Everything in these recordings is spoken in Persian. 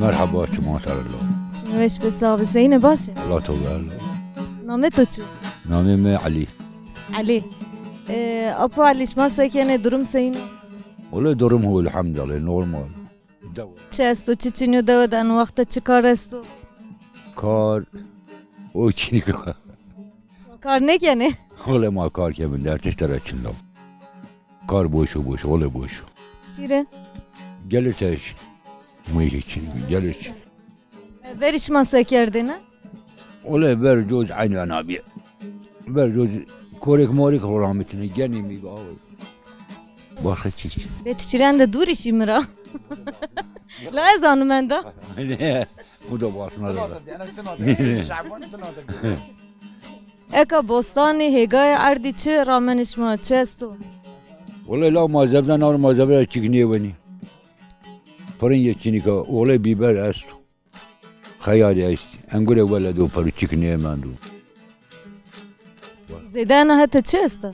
مرحبا شما سر الله چنوش بسا بسینه باشه الله توبه نامه تو چو؟ نامه من علی علی اپو علیش ما سکنه درم سینه؟ والله درم هو الحمد لله نورمال چه است و چه چینو دود ان وقت چه کار است و؟ کار او چی کار کار نکنه؟ والله ما کار که من در تشتره چندم کار بوشو والله بوشو چیره؟ گلتش میگه چی گلش veriş masa kerdine? والله بر جوز عين انا بيه بر جوز كوريك موريك رحمتني جاني مي باول باخد شيء بتشيرن de dur işim ra. La ezanım ben de. خدا باشنا Eka bostani hegay ardi çı ramenиш ma çesto. والله لا ما زبنا نار ما زبنا تشكني وني فرن يتشني كا والله بيبر استو خيالي است انقول ولدو فرو تشكني ماندو Zedana hatta çesto.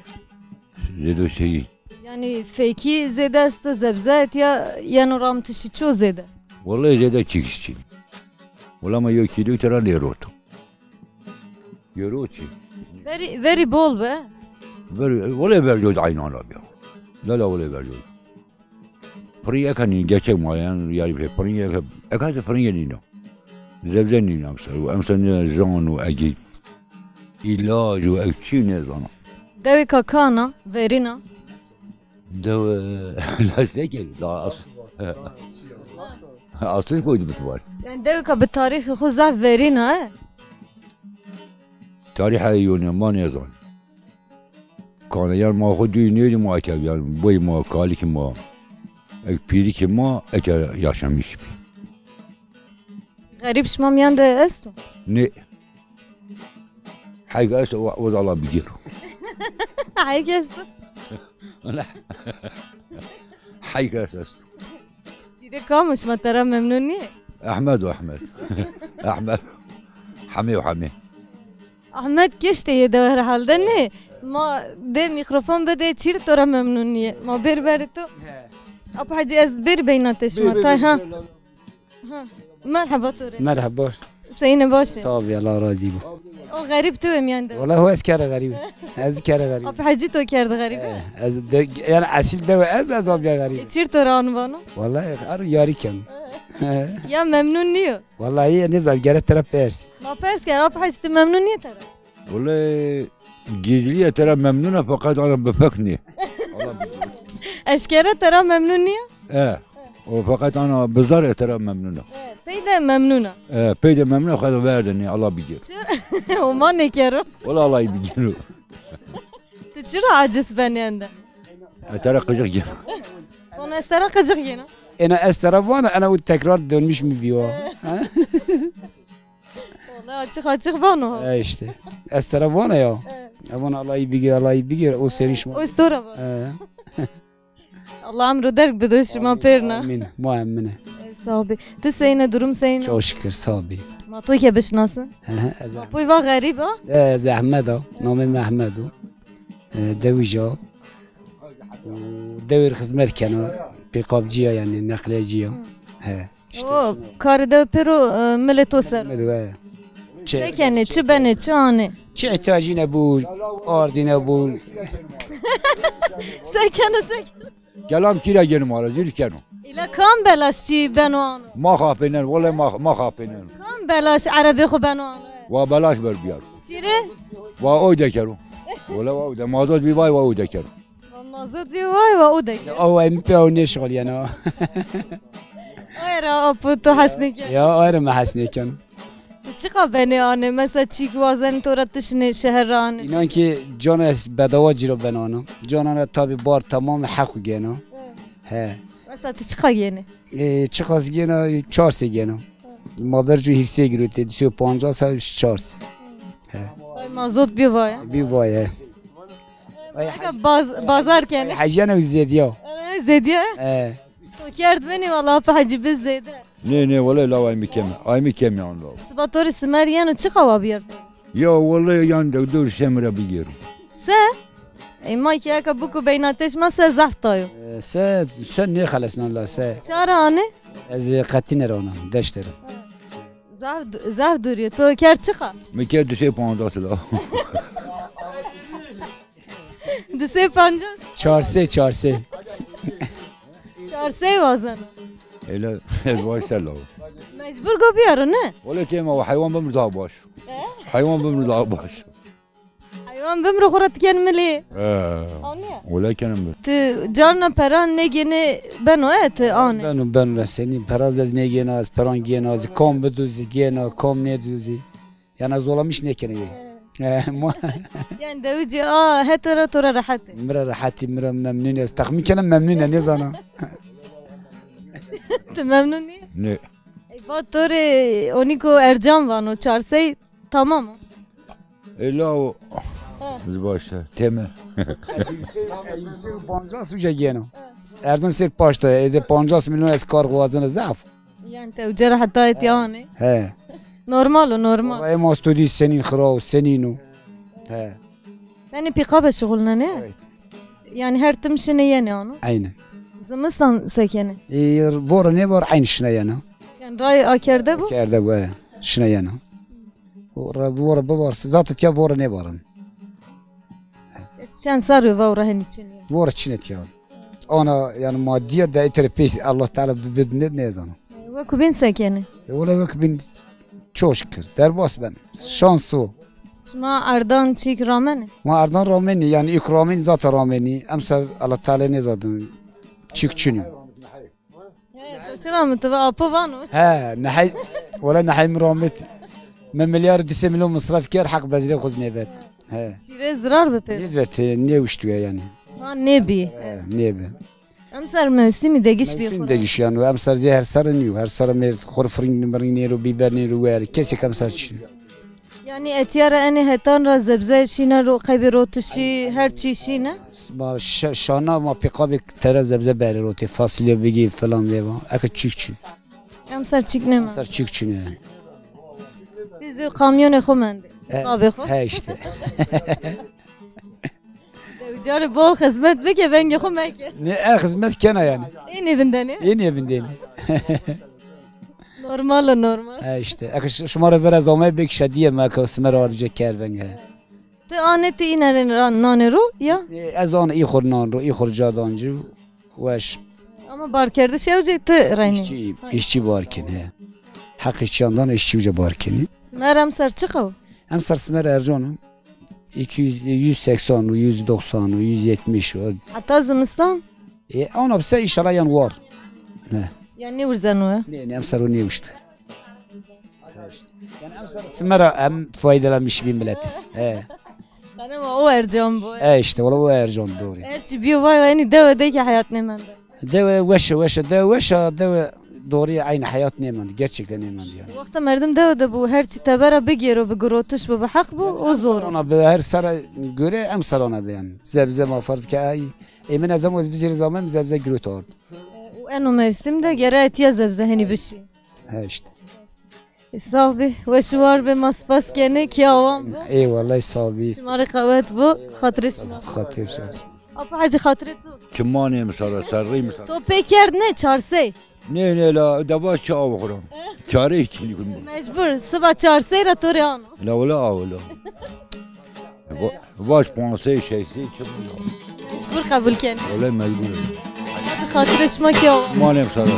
زيدو شيء Yani feki zede است zebzet ya yanoram tişi ço zede. والله زيدا تشكشي والله ما يو كيلو ترى ليروتو يروتي Very bol be. ولا برجود عينان رابيا لا ولا برجود فريا كان جاكم مايان يعني فريا أكاد فريا نينو زبزني نامسر وأمسن زان وأجي علاج وأكشي نزانا Devi kakana verina. دو لا سكر لا أصل كويس بتوار Yani devi ka bir tarihi khuzaf verina he. تاريخ يوني ما نزان كان يعني ما خد ينيري ما أكل يعني بوي ما كالك ما بيري كما أكل yaşamış bir. Garip şmam yan de esto. Ne? حاجة أسوأ وضع الله بيجيره. Herkes. لا. حاجة أساس. Sire kalmış ma tara memnun niye? أحمد وأحمد. أحمد. حمي وحمي. Ahmet geçti yedi herhalde ne? Ma de mikrofon bede çir tora memnun niye? Ma bir to. Ab hacı ez bir beynatış ma tay ha. Merhaba tore. مرحبا Seyine başı. صافي الله راضي بو O garip tu emyanda. والله هو اسكار غريب از كار غريب Ab hacı to kerdi garip. از يعني اصيل دو از ابيا غريب Çir tora anı bana. والله ار ياري كم Ya memnun niye? والله هي نزل جرت طرف بيرس Ma pers gel ab hacı memnun niye tara? والله جيلية ترى ممنونة فقط أنا بفكني. Eşkere tara memnun niye? إيه. وفقط أنا بزارة ترى ممنونة. Peyde memnuna. بيد ممنونة خذ باردني الله بيجير. O ma ne kero? والله الله يبيجيره. Tıçıra aciz ben yanda. ترى قجق جي. Ona estara kıcık yine. انا استرف انا والتكرار دول مش مبيوا Vallahi açık bana. ايه işte استرف وانا يا ابونا الله يبيجي او سريش O istora bak. Allah amru der biduşma perna. امين مؤمنه Sabi. Te seyne durum seyne. شو شكر صابي Ma to ke beşnasın. Bu va garip ha. زي احمد نومي محمد دوجا ودور خدمات كانوا بيقابجيا يعني نقليجيا ها O karda pero milleto ser. مدوى Tekene çi bene çi ane. چه احتاجی نبود آردی نبود Sekene. كلام كلا جنم على زير كانوا. İla kam belaşçı ben o ane. ما خافينن والله ما خافينن. Kam belaş Arabi xu ben o ane. وبلاش بربيار. Çire? وأود كانوا. ولا وأود ما زود بيباي وأود كانوا. Mazot bir vay va o da. او ام پیو نشغل یانا Ayra apu to hasnike. یا آره ما حسنی کن Çıka beni ane mesela çik vazen toratışını şehirane. اینان که جان بدوا جیرو بنانو جانان تابی بار تمام حق گینا ها Mesela çıka yeni. چه خاص گینا 4 سه گینا مادر جو حصے گیروتی 250 سال 4 Ay mazot bir vay. بی وایه Bazarken. حجیانه و زیدیا Zediye. اه Tokert beni valla hacı biz zedi. نه نه والله لا أي كم يعني لا. Spatori simer yani çıka va bir yerde. يا والله يعني دكتور شمرة بيجيرو. Se? ما كياك بوكو بيناتش ما se zaftayo. سه سه نه خلصنا لا سه Çara ane? از قطی نرانم دشتر زاف دوریه تو کر چقا میکه دوشه 15 سلا دسه پنجا چارسه چارسه وازن الا باش سلا مجبور گو بیارو نه ولا تيما حيوان بمرضى باش حيوان بمرضى باش حیوان بمرو خورت کن ملی آنیه ولا كان تو جارنا پران نگینه بنو ات آنه ben seni peraz az ne gene az peran gene az kom beduzi gene kom ne duzi yani zolamış ne kene yani دوجي هترا ترى راحتي مرة راحتي مرة ممنون از تخمين كنا ممنونة نزانا انت ممنوني؟ نه ای با طوری اونیکو ارجام وانو چارسی تمام الا باش تمام Pancas uca gene Erdan ser paşta ede 50 milyon az kar gvazını zaf yani توجي راحتي اتياني he نورمال Ay ma studi senin khrav seninu he yani بيقابة شغلنا نه yani her تمشي يعني انا aynen زمستان سكنه Vora ne var aynı şuna yana yani راي اكرده bu Kerde bu şuna yana Vora bu var zaten ya vora ne varın شان صاروا فورا هني تشني Vora çinet ya Ona yani maddiye de etrepes Allah Teala bibne ne zanı وكو بين سكنه Ola bak bin çok şükür derbas ben şansı شما اردان تشيك رامنه Ma Ardan Rameni yani ikramin zaten Rameni emsal Allah Teala ne zadın çıkçını شنو متبقى ابو فانو he nahay ولا nahay miramet من مليار 2 milyon masraf kar hak bazire khoz nevet he شيري زرار بپر nevet ne uçtuya yani ما نبي ne be امسر موسمي دقيش Mevsim بيخور degiş yani emsal her sarın her sarı mer khor fring merin nero biber nero ver kesik emsal çi يعني اتيارا اني هتان را زبزه شينا رو قيبي روتشي هر چي شينا ma şana ma pikabik tere zebze beri roti fasulye bigi falan diye var akı çıkçı امسر چيك نما emsal çıkçı ne تيزو قاميون خو مندي قابي خو he işte جاري بول خدمت بك بنجي خو ماكي ne hizmet kena yani اني بندني en evindeyim نورمال he işte akı şumara vera zamay bek şadiye ma ka smer arıca kerven he تو اني تي نان نانرو يا ez onu iyi khurnan ro iyi khurcadancu veş اما بار كردش يوجي ت ريني işçi barken he hak işçiyandan işçi uca barken سمر امسر چقو hem sarsmer ercanım 200 180 190 170 حتى زمستان ona bise inşallah yan var ne يعني ورزانو ne hem sarı ne uçtu Smera hem faydalanmış bir millet. He. انا ما هو ارجام بو He işte ola bu Ercan doğru. ارتي بيو باي يعني دوا ديك حياتنا من Deve deve doğru aynı hayat nemen gerçekten nemen yani. وقت مردم دوا دبو هرتي تبرا بيجيرو بقروتش بو بحق بو وزور Ona be her sara göre hem sarana beyan. Zebze mafard ki ay emin azam biz bir zaman zebze gürüt ord. وانه موسم ده قرأت يزب زهني بشي He işte. صاحبي وشوار بمصباس كاني كياوام بو Eyvallah sağ ol. شماري قوات بو خاطرش ما Hatır sağ ol. ابا حاجة خاطرتو كماني مسارة سري مسارة تو بيكير نه چارسي نه لا دواش شاو بخورم چاره هیچی نکن مجبور صبح چارسي را توريانو لا ولا باش پانسه شیسی چمون مجبور قبول كاني ولا مجبور خاطرش ما كياوام ماني مسارة